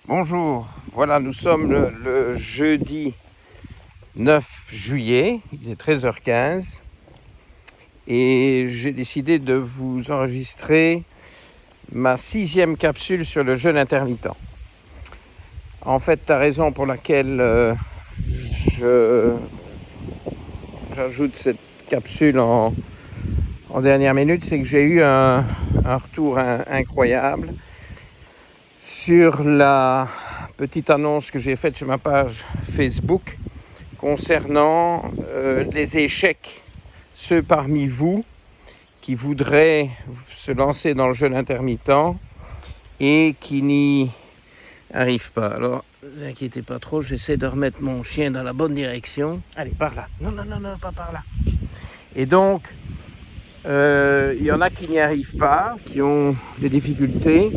Bonjour, voilà, nous sommes le jeudi 9 juillet, il est 13h15 et j'ai décidé de vous enregistrer ma 6e capsule sur le jeûne intermittent. En fait, la raison pour laquelle j'ajoute cette capsule en dernière minute, c'est que j'ai eu un retour incroyable sur la petite annonce que j'ai faite sur ma page Facebook concernant les échecs, ceux parmi vous qui voudraient se lancer dans le jeûne intermittent et qui n'y arrivent pas. Alors, ne vous inquiétez pas trop, j'essaie de remettre mon chien dans la bonne direction. Allez, par là. Non, pas par là. Et donc, il y en a qui n'y arrivent pas, qui ont des difficultés,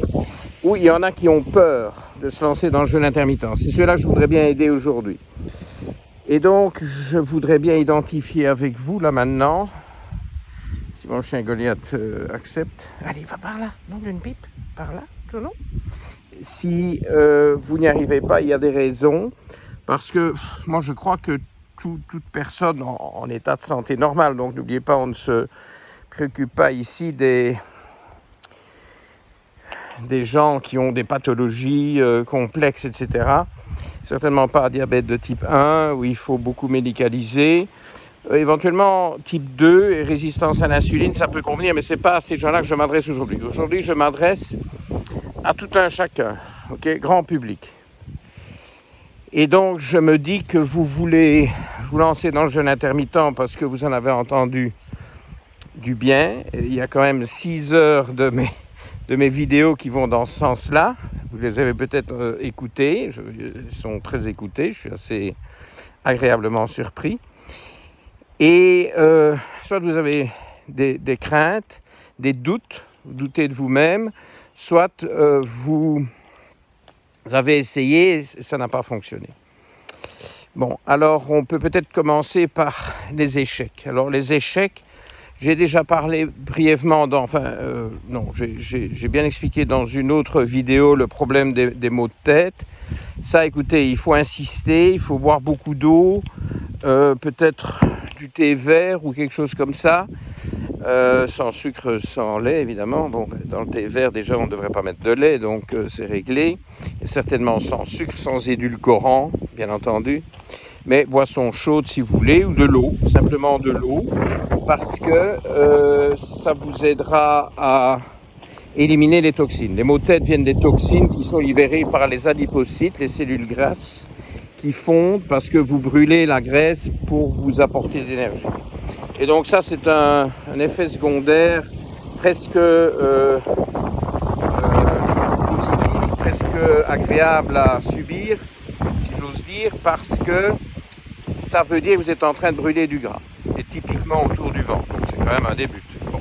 ou il y en a qui ont peur de se lancer dans le jeûne intermittent. C'est ceux-là que je voudrais bien aider aujourd'hui. Et donc, je voudrais bien identifier avec vous, là maintenant, si mon chien Goliath accepte. Allez, va par là, non, une pipe, par là, non. Si vous n'y arrivez pas, il y a des raisons, parce que moi je crois que toute personne en état de santé normal, donc n'oubliez pas, on ne se préoccupe pas ici des gens qui ont des pathologies complexes, etc. Certainement pas diabète de type 1, où il faut beaucoup médicaliser. Éventuellement, type 2 et résistance à l'insuline, ça peut convenir, mais ce n'est pas à ces gens-là que je m'adresse aujourd'hui. Aujourd'hui, je m'adresse à tout un chacun, okay, grand public. Et donc, je me dis que vous voulez vous lancer dans le jeûne intermittent parce que vous en avez entendu du bien. Il y a quand même 6 heures de mes vidéos qui vont dans ce sens-là. Vous les avez peut-être écoutées, elles sont très écoutées, je suis assez agréablement surpris. Et soit vous avez des craintes, des doutes, vous doutez de vous-même, soit vous avez essayé et ça n'a pas fonctionné. Bon, alors on peut peut-être commencer par les échecs. Alors les échecs, j'ai déjà parlé brièvement j'ai bien expliqué dans une autre vidéo le problème des maux de tête. Ça, écoutez, il faut insister, il faut boire beaucoup d'eau, peut-être du thé vert ou quelque chose comme ça, sans sucre, sans lait évidemment. Bon, dans le thé vert déjà on ne devrait pas mettre de lait, donc c'est réglé. Et certainement sans sucre, sans édulcorant, bien entendu. Mais boisson chaude si vous voulez, ou de l'eau, simplement de l'eau, parce que ça vous aidera à éliminer les toxines. Les maux de tête viennent des toxines qui sont libérées par les adipocytes, les cellules grasses, qui fondent parce que vous brûlez la graisse pour vous apporter de l'énergie. Et donc ça, c'est un effet secondaire presque positif, presque agréable à subir, si j'ose dire, parce que ça veut dire que vous êtes en train de brûler du gras, et typiquement autour du ventre. Donc c'est quand même un début. Bon.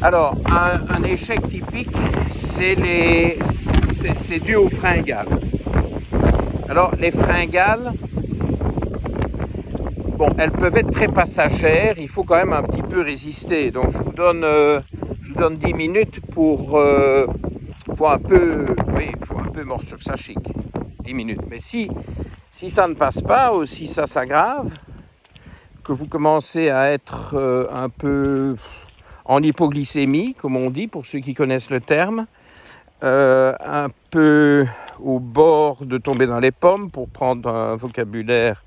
Alors, un échec typique, c'est dû aux fringales. Alors, les fringales, bon, elles peuvent être très passagères, il faut quand même un petit peu résister. Donc, je vous donne 10 minutes pour... faut un peu mordre sur sa chic. 10 minutes. Mais si ça ne passe pas, ou si ça s'aggrave, que vous commencez à être un peu en hypoglycémie, comme on dit, pour ceux qui connaissent le terme, un peu au bord de tomber dans les pommes, pour prendre un vocabulaire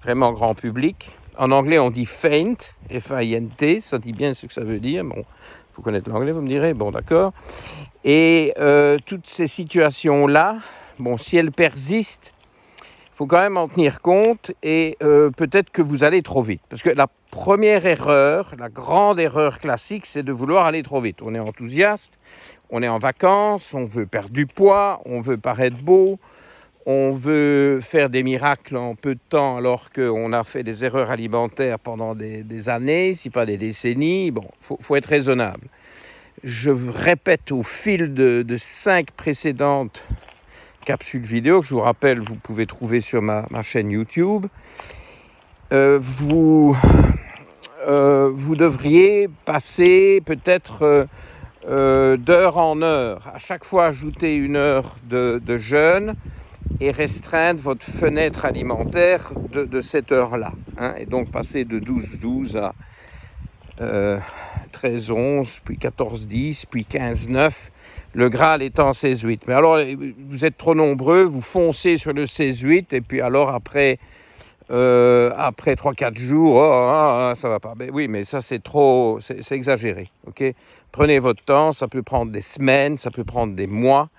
vraiment grand public. En anglais, on dit faint, F-A-I-N-T, ça dit bien ce que ça veut dire. Bon, il faut connaître l'anglais, vous me direz, bon d'accord. Et toutes ces situations-là, bon, si elles persistent, il faut quand même en tenir compte et peut-être que vous allez trop vite. Parce que la première erreur, la grande erreur classique, c'est de vouloir aller trop vite. On est enthousiaste, on est en vacances, on veut perdre du poids, on veut paraître beau, on veut faire des miracles en peu de temps alors qu'on a fait des erreurs alimentaires pendant des années, si pas des décennies. Bon, faut être raisonnable. Je répète au fil de 5 précédentes capsules vidéo, que je vous rappelle, vous pouvez trouver sur ma chaîne YouTube. Vous devriez passer peut-être d'heure en heure. À chaque fois, ajoutez une heure de jeûne et restreindre votre fenêtre alimentaire de cette heure-là. Hein, et donc passer de 12-12 à 13-11, puis 14-10, puis 15-9. Le Graal étant 16-8. Mais alors, vous êtes trop nombreux, vous foncez sur le 16-8, et puis alors après 3-4 jours, ça va pas. Mais oui, mais ça c'est trop, c'est exagéré. Okay, prenez votre temps, ça peut prendre des semaines, ça peut prendre des mois.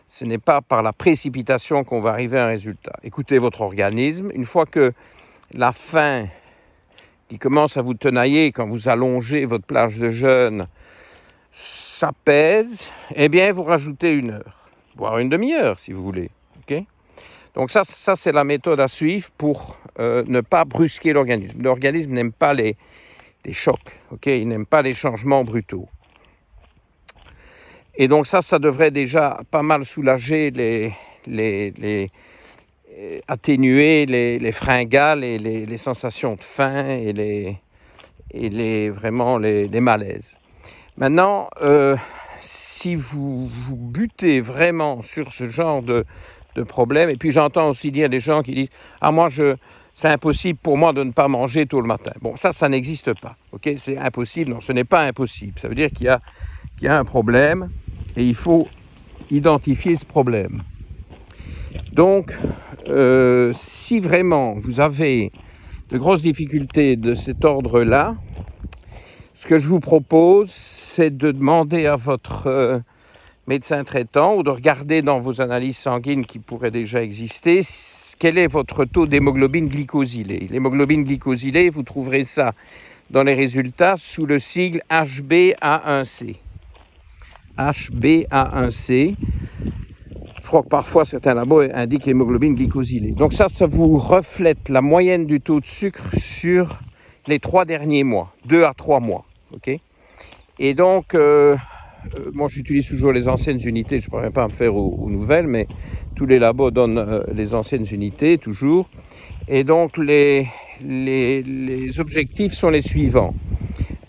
Ce n'est pas par la précipitation qu'on va arriver à un résultat. Écoutez votre organisme. Une fois que la faim qui commence à vous tenailler quand vous allongez votre plage de jeûne s'apaise, eh bien vous rajoutez une heure, voire une demi-heure si vous voulez. Okay, donc ça c'est la méthode à suivre pour ne pas brusquer l'organisme. L'organisme n'aime pas les chocs, okay, il n'aime pas les changements brutaux. Et donc ça devrait déjà pas mal soulager atténuer les fringales et les sensations de faim et vraiment les malaises. Maintenant, si vous butez vraiment sur ce genre de problème, et puis j'entends aussi dire des gens qui disent « Ah, c'est impossible pour moi de ne pas manger tôt le matin. » Bon, ça n'existe pas. Okay, c'est impossible. Non, ce n'est pas impossible. Ça veut dire qu'il y a un problème et il faut identifier ce problème. Donc, si vraiment vous avez de grosses difficultés de cet ordre-là, ce que je vous propose, c'est de demander à votre médecin traitant ou de regarder dans vos analyses sanguines qui pourraient déjà exister quel est votre taux d'hémoglobine glycosylée. L'hémoglobine glycosylée, vous trouverez ça dans les résultats sous le sigle HbA1c. HbA1c. Je crois que parfois certains labos indiquent l'hémoglobine glycosylée. Donc ça vous reflète la moyenne du taux de sucre sur les 3 derniers mois, 2 à 3 mois. Okay, et donc, moi j'utilise toujours les anciennes unités, je ne pourrais pas me faire aux nouvelles, mais tous les labos donnent les anciennes unités toujours. Et donc les objectifs sont les suivants.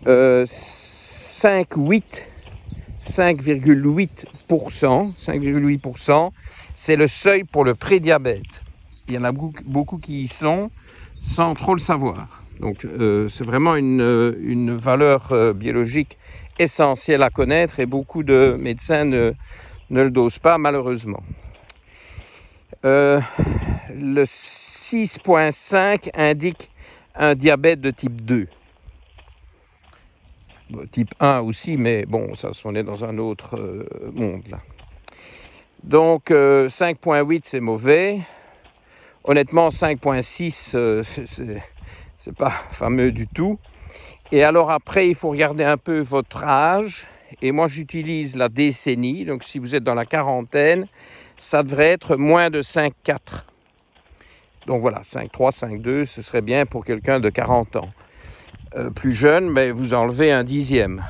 5,8%, c'est le seuil pour le prédiabète. Il y en a beaucoup qui y sont sans trop le savoir. Donc c'est vraiment une valeur biologique essentielle à connaître et beaucoup de médecins ne le dosent pas malheureusement. Le 6.5 indique un diabète de type 2. Type 1 aussi, mais bon, ça on est dans un autre monde là. Donc 5.8 c'est mauvais. Honnêtement 5.6 c'est pas fameux du tout. Et alors après, il faut regarder un peu votre âge. Et moi, j'utilise la décennie. Donc, si vous êtes dans la quarantaine, ça devrait être moins de 5,4. Donc voilà, 5,3, 5,2, ce serait bien pour quelqu'un de 40 ans. Plus jeune, mais vous enlevez un dixième.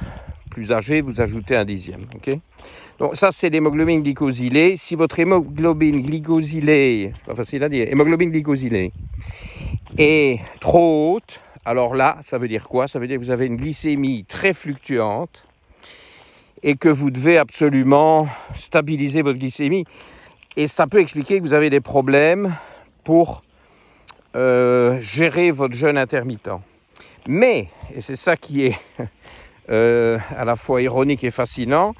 Plus âgé, vous ajoutez un dixième. Okay, donc ça, c'est l'hémoglobine glycosylée. Si votre hémoglobine glycosylée, c'est pas facile à dire, hémoglobine glycosylée est trop haute, alors là, ça veut dire quoi? Ça veut dire que vous avez une glycémie très fluctuante et que vous devez absolument stabiliser votre glycémie. Et ça peut expliquer que vous avez des problèmes pour gérer votre jeûne intermittent. Mais, et c'est ça qui est à la fois ironique et fascinant,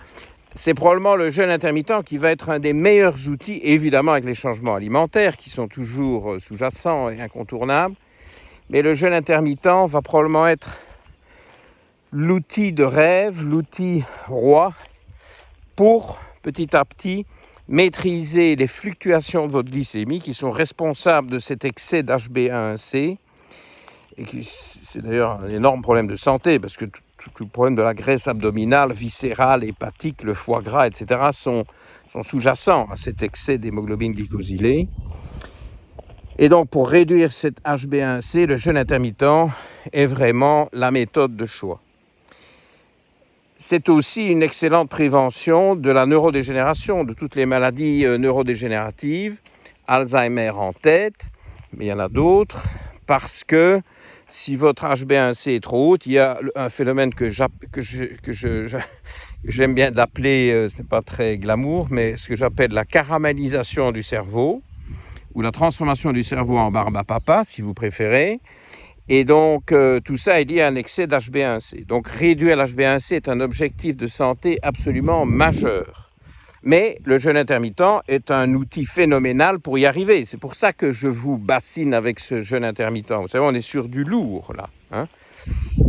c'est probablement le jeûne intermittent qui va être un des meilleurs outils, évidemment avec les changements alimentaires qui sont toujours sous-jacents et incontournables, mais le jeûne intermittent va probablement être l'outil de rêve, l'outil roi pour petit à petit maîtriser les fluctuations de votre glycémie qui sont responsables de cet excès d'HbA1c et qui c'est d'ailleurs un énorme problème de santé parce que tout le problème de la graisse abdominale, viscérale, hépatique, le foie gras, etc. sont sous-jacents à cet excès d'hémoglobine glycosylée. Et donc, pour réduire cette HbA1c, le jeûne intermittent est vraiment la méthode de choix. C'est aussi une excellente prévention de la neurodégénération, de toutes les maladies neurodégénératives, Alzheimer en tête, mais il y en a d'autres, parce que si votre HbA1c est trop haute, il y a un phénomène j'aime bien d'appeler, ce n'est pas très glamour, mais ce que j'appelle la caramélisation du cerveau, ou la transformation du cerveau en barbe à papa, si vous préférez. Et donc, tout ça est lié à un excès d'HbA1c. Donc, réduire l'HbA1c est un objectif de santé absolument majeur. Mais le jeûne intermittent est un outil phénoménal pour y arriver. C'est pour ça que je vous bassine avec ce jeûne intermittent. Vous savez, on est sur du lourd, là. Hein.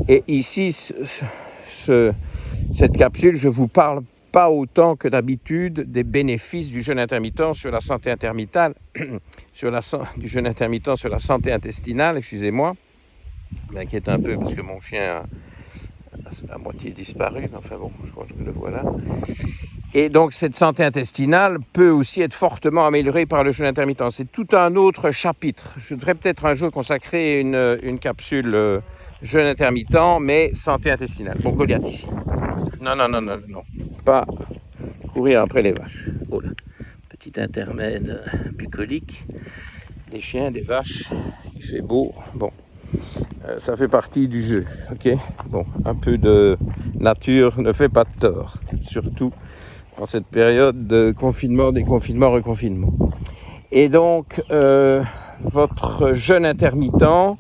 Et ici, cette capsule, je ne vous parle pas autant que d'habitude des bénéfices du jeûne intermittent sur la santé intermittale, du jeûne intermittent sur la santé intestinale, excusez-moi. Je m'inquiète un peu parce que mon chien a à moitié disparu. Enfin bon, je crois que le voilà. Et donc, cette santé intestinale peut aussi être fortement améliorée par le jeûne intermittent. C'est tout un autre chapitre. Je devrais peut-être un jour consacrer une capsule jeûne intermittent, mais santé intestinale. Bon, Goliath ici. Non. Pas courir après les vaches. Oh là. Petit intermède bucolique. Des chiens, des vaches. Il fait beau. Bon. Ça fait partie du jeu. Ok. Bon, un peu de nature ne fait pas de tort. Surtout en cette période de confinement, déconfinement, reconfinement. Et donc, votre jeûne intermittent,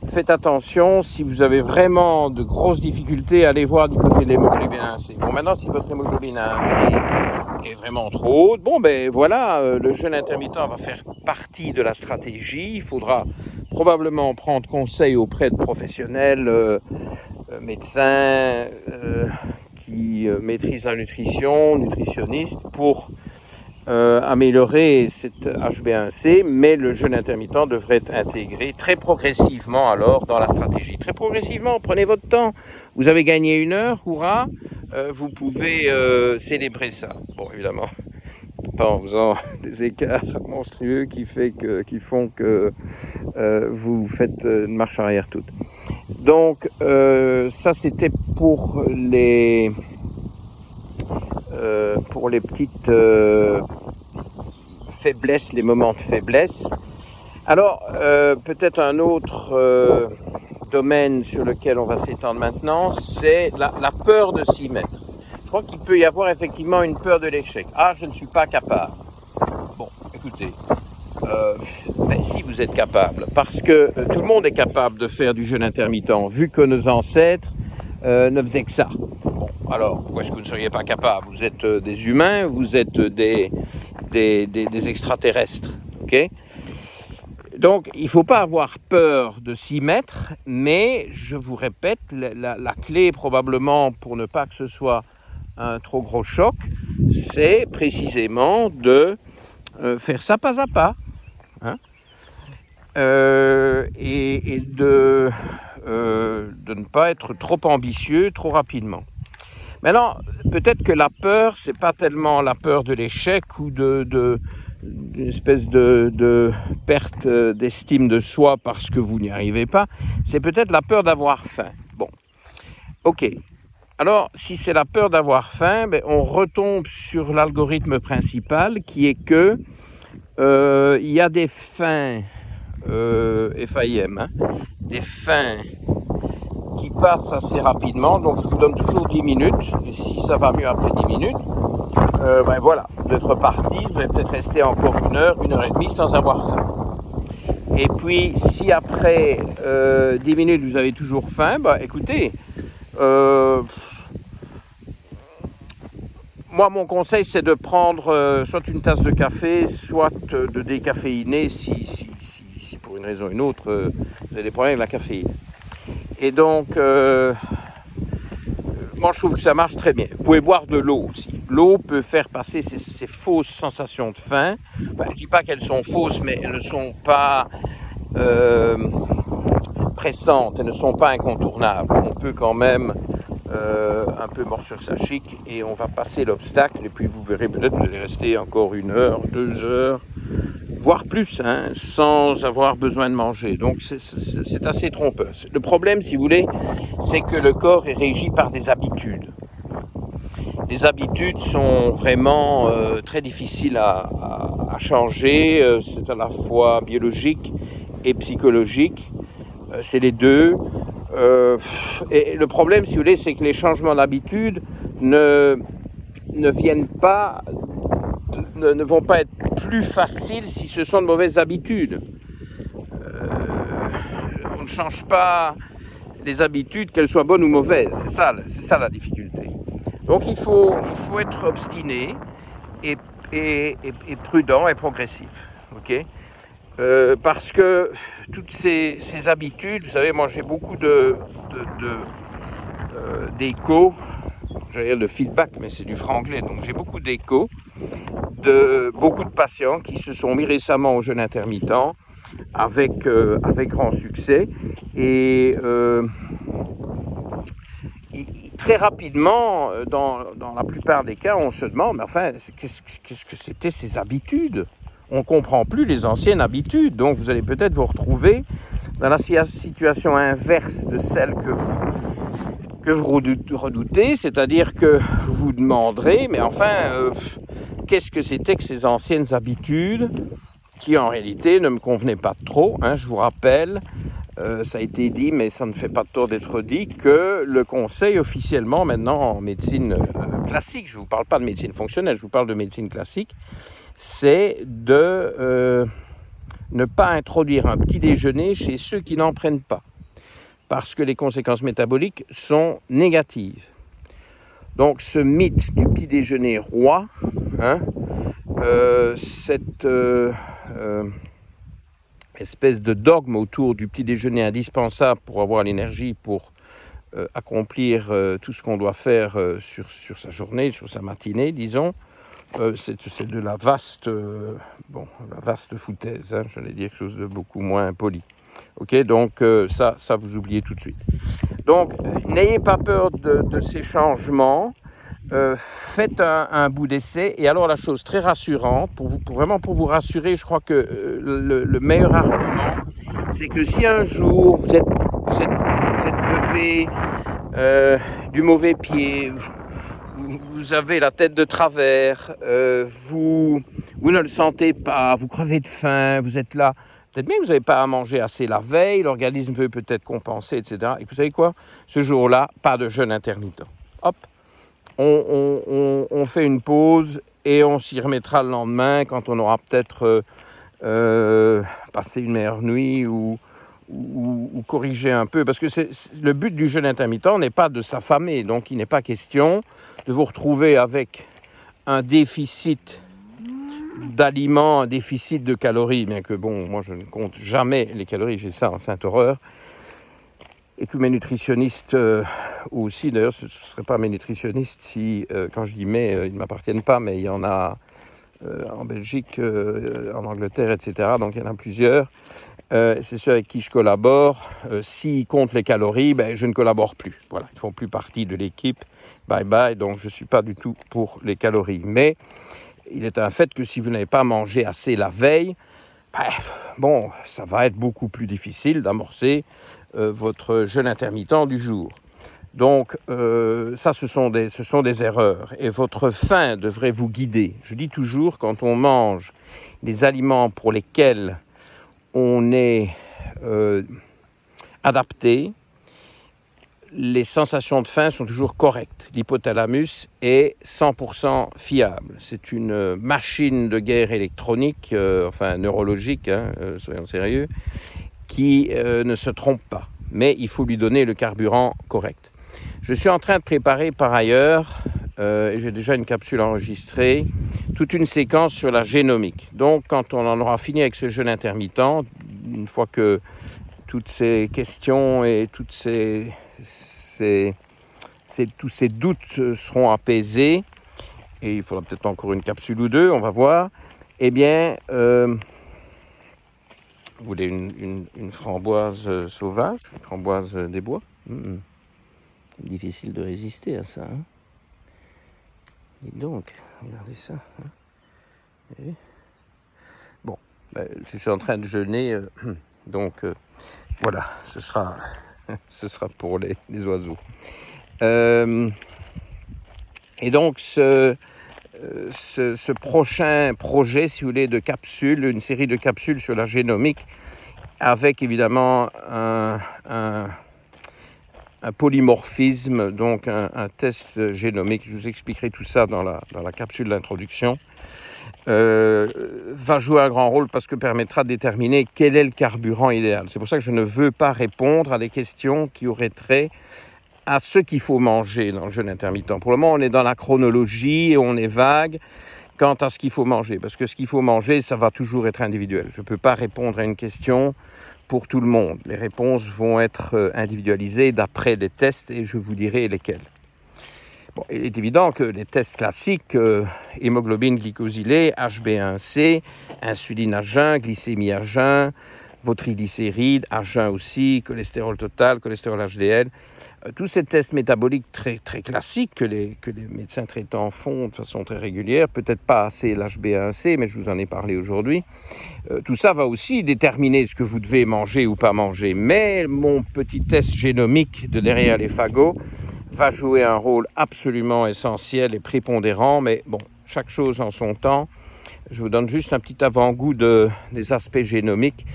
faites attention, si vous avez vraiment de grosses difficultés, allez voir du côté de l'hémoglobine A1C. Bon, maintenant, si votre hémoglobine A1C est vraiment trop haute, bon, ben voilà, le jeûne intermittent va faire partie de la stratégie. Il faudra probablement prendre conseil auprès de professionnels, médecins, qui maîtrisent la nutrition, nutritionnistes, pour améliorer cette HbA1c, mais le jeûne intermittent devrait être intégré très progressivement alors dans la stratégie. Très progressivement, prenez votre temps. Vous avez gagné 1 heure, hurrah, vous pouvez célébrer ça. Bon, évidemment, pas en faisant des écarts monstrueux qui font que vous faites une marche arrière toute. Donc, ça c'était pour les petites faiblesses, les moments de faiblesse. Alors, peut-être un autre domaine sur lequel on va s'étendre maintenant, c'est la peur de s'y mettre. Je crois qu'il peut y avoir effectivement une peur de l'échec. Ah, je ne suis pas capable. Bon, écoutez, ben, si vous êtes capable, parce que tout le monde est capable de faire du jeûne intermittent, vu que nos ancêtres ne faisaient que ça. Bon, alors, pourquoi est-ce que vous ne seriez pas capable? Vous êtes des humains, vous êtes des extraterrestres, ok? Donc, il ne faut pas avoir peur de s'y mettre, mais je vous répète, la clé probablement pour ne pas que ce soit un trop gros choc, c'est précisément de faire ça pas à pas, hein, et de ne pas être trop ambitieux trop rapidement. Maintenant, peut-être que la peur, c'est pas tellement la peur de l'échec ou d'une espèce de perte d'estime de soi parce que vous n'y arrivez pas, c'est peut-être la peur d'avoir faim. Bon, ok. Alors, si c'est la peur d'avoir faim, ben, on retombe sur l'algorithme principal qui est que il y a des faims, FAIM, hein, des faims qui passent assez rapidement, donc je vous donne toujours 10 minutes, et si ça va mieux après 10 minutes, ben voilà, vous êtes reparti, vous allez peut-être rester encore 1 heure, 1 heure et demie sans avoir faim. Et puis, si après 10 minutes vous avez toujours faim, ben écoutez, moi, mon conseil, c'est de prendre soit une tasse de café, soit de décaféiner, si pour une raison ou une autre, vous avez des problèmes avec la caféine. Et donc, moi, je trouve que ça marche très bien. Vous pouvez boire de l'eau aussi. L'eau peut faire passer ces fausses sensations de faim. Enfin, je ne dis pas qu'elles sont fausses, mais elles ne sont pas pressantes, elles ne sont pas incontournables. On peut quand même un peu mordre sur sa chic et on va passer l'obstacle et puis vous verrez peut-être vous allez rester encore 1 heure, 2 heures, voire plus, hein, sans avoir besoin de manger. Donc c'est assez trompeur. Le problème, si vous voulez, c'est que le corps est régi par des habitudes. Les habitudes sont vraiment très difficiles à changer. C'est à la fois biologique et psychologique. C'est les deux. Et le problème, si vous voulez, c'est que les changements d'habitude ne viennent pas, ne vont pas être plus faciles si ce sont de mauvaises habitudes. On ne change pas les habitudes, qu'elles soient bonnes ou mauvaises. C'est ça la difficulté. Donc il faut être obstiné et prudent et progressif. Okay, parce que toutes ces habitudes, vous savez, moi j'ai beaucoup d'échos, j'allais dire de feedback, mais c'est du franglais, donc j'ai beaucoup d'échos de beaucoup de patients qui se sont mis récemment au jeûne intermittent avec grand succès et très rapidement, dans la plupart des cas, on se demande, mais enfin, qu'est-ce que c'était ces habitudes ? On ne comprend plus les anciennes habitudes, donc vous allez peut-être vous retrouver dans la situation inverse de celle que vous redoutez, c'est-à-dire que vous vous demanderez, mais enfin, qu'est-ce que c'était que ces anciennes habitudes qui en réalité ne me convenaient pas trop, hein, je vous rappelle, ça a été dit, mais ça ne fait pas de tort d'être dit, que le conseil officiellement maintenant en médecine classique, je ne vous parle pas de médecine fonctionnelle, je vous parle de médecine classique, c'est de ne pas introduire un petit déjeuner chez ceux qui n'en prennent pas, parce que les conséquences métaboliques sont négatives. Donc ce mythe du petit déjeuner roi, hein, cette espèce de dogme autour du petit déjeuner indispensable pour avoir l'énergie pour accomplir tout ce qu'on doit faire sur sa journée, sur sa matinée, disons, c'est de la vaste foutaise, hein, j'allais dire quelque chose de beaucoup moins poli. Ok, donc ça vous oubliez tout de suite. Donc n'ayez pas peur de ces changements. Faites un bout d'essai et alors la chose très rassurante pour vous rassurer, je crois que le meilleur argument c'est que si un jour vous êtes levé du mauvais pied, vous avez la tête de travers, vous ne le sentez pas, vous crevez de faim, vous êtes là, peut-être bien que vous n'avez pas à manger assez la veille, l'organisme peut peut-être compenser, etc. Et vous savez quoi ? Ce jour-là, pas de jeûne intermittent. Hop, on fait une pause et on s'y remettra le lendemain quand on aura peut-être passé une meilleure nuit ou corriger un peu. Parce que le but du jeûne intermittent n'est pas de s'affamer, donc il n'est pas question de vous retrouver avec un déficit d'aliments, un déficit de calories, bien que bon, moi je ne compte jamais les calories, j'ai ça en sainte horreur. Et tous mes nutritionnistes aussi, d'ailleurs ce ne seraient pas mes nutritionnistes si, quand je dis mais, ils ne m'appartiennent pas, mais il y en a en Belgique, en Angleterre, etc. Donc il y en a plusieurs. C'est ceux avec qui je collabore. S'ils comptent les calories, je ne collabore plus. Voilà, ils ne font plus partie de l'équipe. Bye bye, donc je ne suis pas du tout pour les calories. Mais il est un fait que si vous n'avez pas mangé assez la veille, ça va être beaucoup plus difficile d'amorcer votre jeûne intermittent du jour. Donc ça, ce sont des erreurs. Et votre faim devrait vous guider. Je dis toujours, quand on mange des aliments pour lesquels on est adapté, les sensations de faim sont toujours correctes. L'hypothalamus est 100% fiable. C'est une machine de guerre électronique, neurologique, soyons sérieux, qui ne se trompe pas. Mais il faut lui donner le carburant correct. Je suis en train de préparer par ailleurs, et j'ai déjà une capsule enregistrée, toute une séquence sur la génomique. Donc quand on en aura fini avec ce jeûne intermittent, une fois que toutes ces questions et tous ces doutes seront apaisés, et il faudra peut-être encore une capsule ou deux, on va voir, eh bien, vous voulez une framboise sauvage, une framboise des bois ? Difficile de résister à ça. Hein. Et donc, regardez ça. Hein. Bon, je suis en train de jeûner, donc voilà, ce sera pour les oiseaux. Et donc, ce prochain projet, si vous voulez, de capsules, une série de capsules sur la génomique, avec évidemment un polymorphisme, donc un test génomique. Je vous expliquerai tout ça dans la capsule d'introduction. Va jouer un grand rôle parce que permettra de déterminer quel est le carburant idéal. C'est pour ça que je ne veux pas répondre à des questions qui auraient trait à ce qu'il faut manger dans le jeûne intermittent. Pour le moment, on est dans la chronologie et on est vague quant à ce qu'il faut manger. Parce que ce qu'il faut manger, ça va toujours être individuel. Je ne peux pas répondre à une question pour tout le monde. Les réponses vont être individualisées d'après des tests et je vous dirai lesquels. Bon, il est évident que les tests classiques, hémoglobine glycosylée, HbA1c, insuline à jeun, glycémie à jeun, vos triglycérides, à jeun aussi, cholestérol total, cholestérol HDL, tous ces tests métaboliques très, très classiques que les médecins traitants font de façon très régulière, peut-être pas assez l'HbA1c, mais je vous en ai parlé aujourd'hui, tout ça va aussi déterminer ce que vous devez manger ou pas manger. Mais mon petit test génomique de derrière les fagots va jouer un rôle absolument essentiel et prépondérant, mais bon, chaque chose en son temps. Je vous donne juste un petit avant-goût des aspects génomiques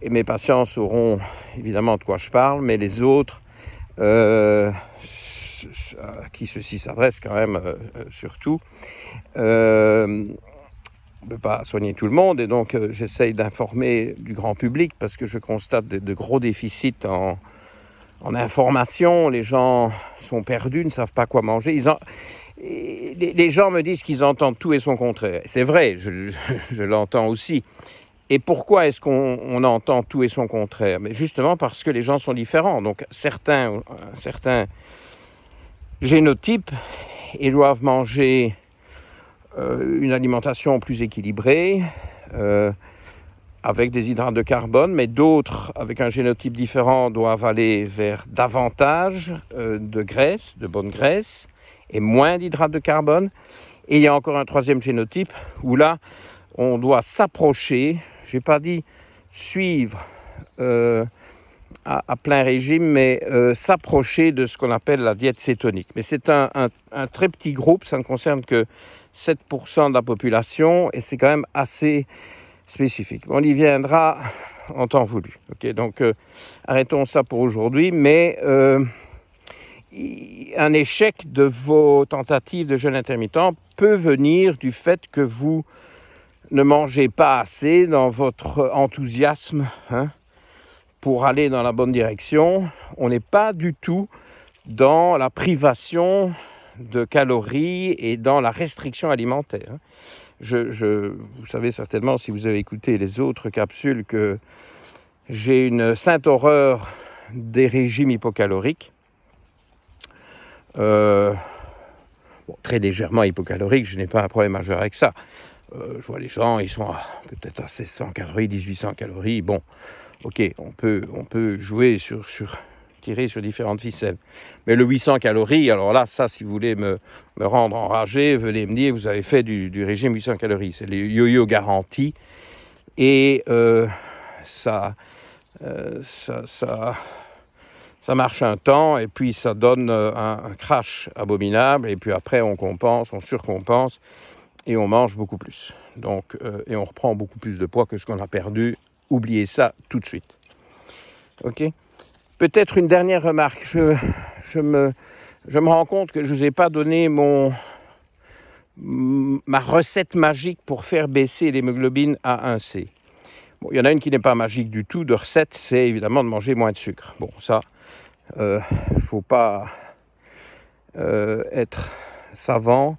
et mes patients sauront évidemment de quoi je parle, mais les autres, à qui ceci s'adresse quand même surtout, ne peut pas soigner tout le monde et donc j'essaye d'informer du grand public parce que je constate de gros déficits en information. Les gens sont perdus, ne savent pas quoi manger. Les gens me disent qu'ils entendent tout et son contraire. C'est vrai, je l'entends aussi. Et pourquoi est-ce qu'on entend tout et son contraire? Mais justement parce que les gens sont différents. Donc certains génotypes, ils doivent manger une alimentation plus équilibrée, avec des hydrates de carbone, mais d'autres, avec un génotype différent, doivent aller vers davantage de graisse, de bonne graisse, et moins d'hydrates de carbone. Et il y a encore un troisième génotype, où là, on doit s'approcher, je n'ai pas dit suivre à plein régime, mais s'approcher de ce qu'on appelle la diète cétonique. Mais c'est un très petit groupe, ça ne concerne que 7% de la population, et c'est quand même assez spécifique. On y viendra en temps voulu. Okay, donc, arrêtons ça pour aujourd'hui. Mais un échec de vos tentatives de jeûne intermittent peut venir du fait que vous ne mangez pas assez dans votre enthousiasme pour aller dans la bonne direction. On n'est pas du tout dans la privation de calories et dans la restriction alimentaire. Vous savez certainement, si vous avez écouté les autres capsules, que j'ai une sainte horreur des régimes hypocaloriques. Très légèrement hypocaloriques, je n'ai pas un problème majeur avec ça. Je vois les gens, ils sont peut-être à 1600 calories, 1800 calories. Bon, ok, on peut jouer tirer sur différentes ficelles. Mais le 800 calories, alors là, ça, si vous voulez me rendre enragé, venez me dire, vous avez fait du régime 800 calories. C'est le yo-yo garanti. Et ça marche un temps, et puis ça donne un crash abominable. Et puis après, on compense, on surcompense, et on mange beaucoup plus. Donc, et on reprend beaucoup plus de poids que ce qu'on a perdu. Oubliez ça tout de suite. OK ? Peut-être une dernière remarque. Je me rends compte que je ne vous ai pas donné ma recette magique pour faire baisser l'hémoglobine A1C. Bon, il y en a une qui n'est pas magique du tout de recette, c'est évidemment de manger moins de sucre. Bon, ça, il ne faut pas être savant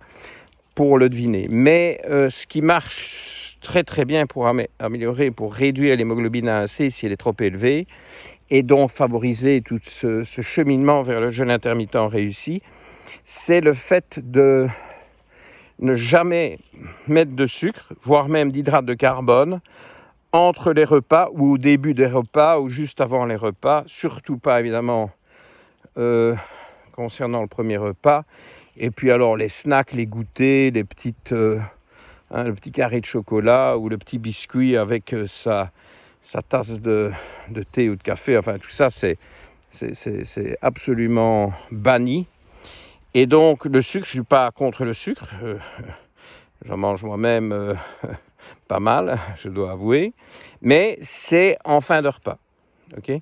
pour le deviner. Mais ce qui marche très très bien pour améliorer, pour réduire l'hémoglobine A1C si elle est trop élevée, et donc favoriser tout ce cheminement vers le jeûne intermittent réussi, c'est le fait de ne jamais mettre de sucre, voire même d'hydrates de carbone, entre les repas ou au début des repas ou juste avant les repas, surtout pas évidemment concernant le premier repas. Et puis alors les snacks, les goûters, le petit carré de chocolat ou le petit biscuit avec sa tasse de thé ou de café, enfin tout ça c'est absolument banni. Et donc le sucre, je ne suis pas contre le sucre, j'en mange moi-même pas mal, je dois avouer, mais c'est en fin de repas. Okay ?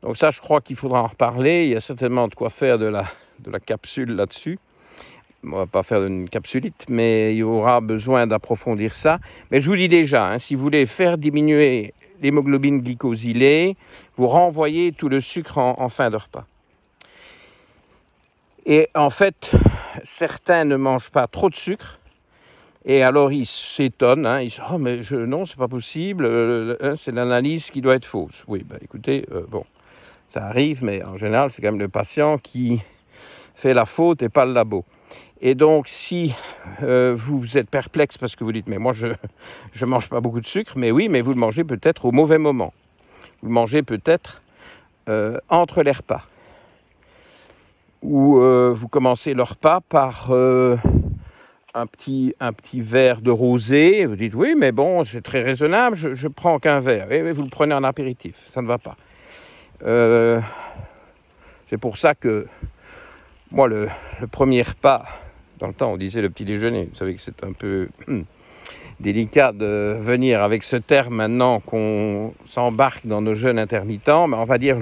Donc ça, je crois qu'il faudra en reparler. Il y a certainement de quoi faire de la capsule là-dessus. On va pas faire une capsulite, mais il y aura besoin d'approfondir ça. Mais je vous dis déjà, si vous voulez faire diminuer l'hémoglobine glycosylée, vous renvoyez tout le sucre en fin de repas. Et en fait, certains ne mangent pas trop de sucre. Et alors ils s'étonnent, ils disent « Oh mais non, c'est pas possible, c'est l'analyse qui doit être fausse. » Oui, écoutez, ça arrive, mais en général, c'est quand même le patient qui fait la faute et pas le labo. Et donc, si vous êtes perplexe parce que vous dites « Mais moi, je mange pas beaucoup de sucre. » Mais oui, mais vous le mangez peut-être au mauvais moment. Vous le mangez peut-être entre les repas. Ou vous commencez le repas par un petit verre de rosé. Vous dites « Oui, mais bon, c'est très raisonnable, je prends qu'un verre. » Oui, mais vous le prenez en apéritif, ça ne va pas. C'est pour ça que moi, le premier repas, dans le temps, on disait le petit déjeuner. Vous savez que c'est un peu délicat de venir avec ce terme maintenant qu'on s'embarque dans nos jeûnes intermittents. Mais on va dire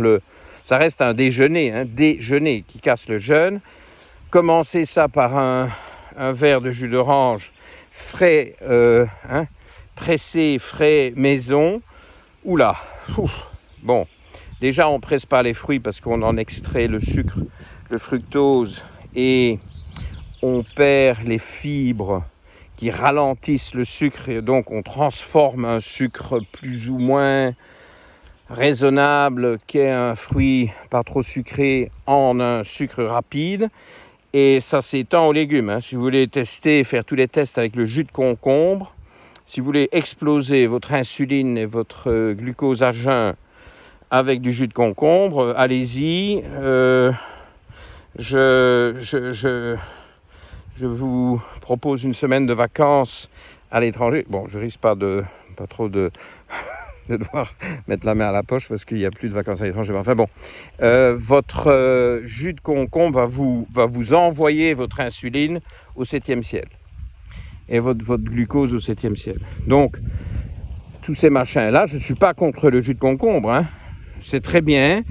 ça reste un déjeuner qui casse le jeûne. Commencez ça par un verre de jus d'orange frais, pressé, frais, maison. Oula, bon. Déjà, on ne presse pas les fruits parce qu'on en extrait le sucre, le fructose, et on perd les fibres qui ralentissent le sucre, et donc on transforme un sucre plus ou moins raisonnable qu'est un fruit pas trop sucré en un sucre rapide. Et ça s'étend aux légumes. Si vous voulez tester, faire tous les tests avec le jus de concombre, si vous voulez exploser votre insuline et votre glucose à jeun avec du jus de concombre, allez-y. Je vous propose une semaine de vacances à l'étranger. Bon, je risque pas trop de devoir mettre la main à la poche parce qu'il n'y a plus de vacances à l'étranger. Enfin bon, votre jus de concombre va vous envoyer votre insuline au 7e ciel et votre glucose au 7e ciel. Donc, tous ces machins-là, je ne suis pas contre le jus de concombre. C'est très bien.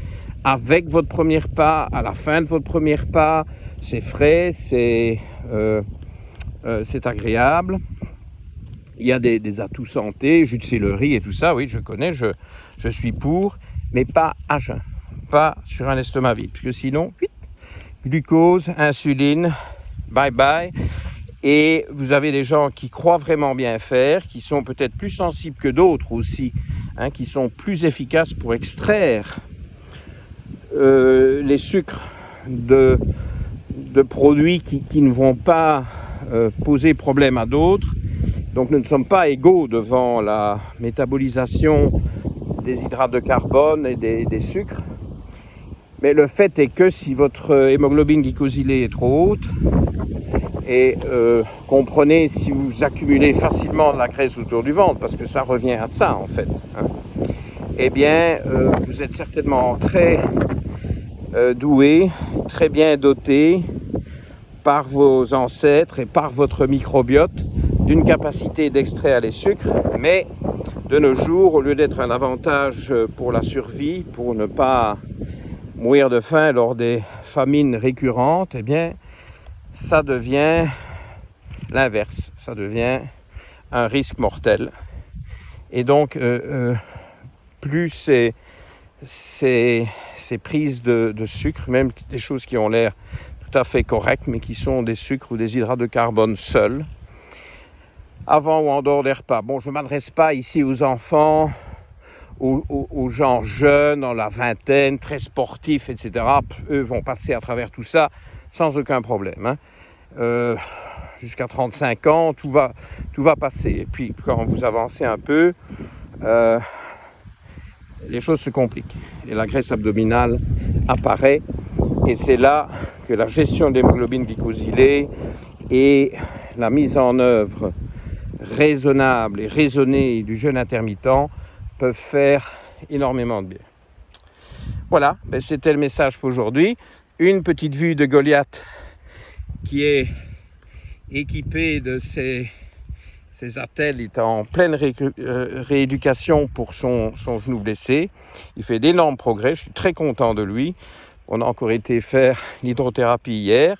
Avec votre premier repas, à la fin de votre premier repas, c'est frais, c'est agréable. Il y a des atouts santé, jus de céleri et tout ça, oui, je connais, je suis pour, mais pas à jeun, pas sur un estomac vide, puisque sinon, glucose, insuline, bye bye. Et vous avez des gens qui croient vraiment bien faire, qui sont peut-être plus sensibles que d'autres aussi, qui sont plus efficaces pour extraire les sucres de produits qui ne vont pas poser problème à d'autres. Donc nous ne sommes pas égaux devant la métabolisation des hydrates de carbone et des sucres. Mais le fait est que si votre hémoglobine glycosylée est trop haute, et comprenez si vous accumulez facilement de la graisse autour du ventre, parce que ça revient à ça en fait, eh bien vous êtes certainement très doué, très bien doté par vos ancêtres et par votre microbiote d'une capacité d'extraire les sucres, mais de nos jours, au lieu d'être un avantage pour la survie, pour ne pas mourir de faim lors des famines récurrentes, eh bien, ça devient l'inverse, ça devient un risque mortel. Et donc, plus ces prises de sucre, même des choses qui ont l'air tout à fait correctes, mais qui sont des sucres ou des hydrates de carbone seuls, avant ou en dehors des repas. Bon, je ne m'adresse pas ici aux enfants, aux gens jeunes, dans la vingtaine, très sportifs, etc. Eux vont passer à travers tout ça sans aucun problème. Jusqu'à 35 ans, tout va passer. Et puis, quand vous avancez un peu, les choses se compliquent. Et la graisse abdominale apparaît. Et c'est là que la gestion de l'hémoglobine glycosylée et la mise en œuvre raisonnable et raisonnée du jeûne intermittent peuvent faire énormément de bien. Voilà, c'était le message pour aujourd'hui. Une petite vue de Goliath qui est équipé de ces attelles, il est en pleine rééducation pour son genou blessé. Il fait d'énormes progrès, je suis très content de lui. On a encore été faire l'hydrothérapie hier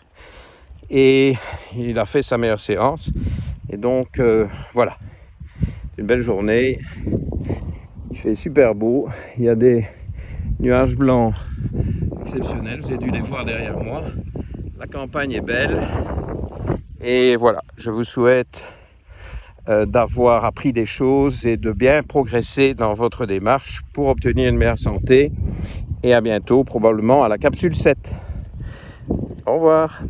et il a fait sa meilleure séance. Et donc voilà, c'est une belle journée. Il fait super beau, il y a des nuages blancs exceptionnels, vous avez dû les voir derrière moi. La campagne est belle et voilà, je vous souhaite d'avoir appris des choses et de bien progresser dans votre démarche pour obtenir une meilleure santé. Et à bientôt, probablement à la capsule 7. Au revoir.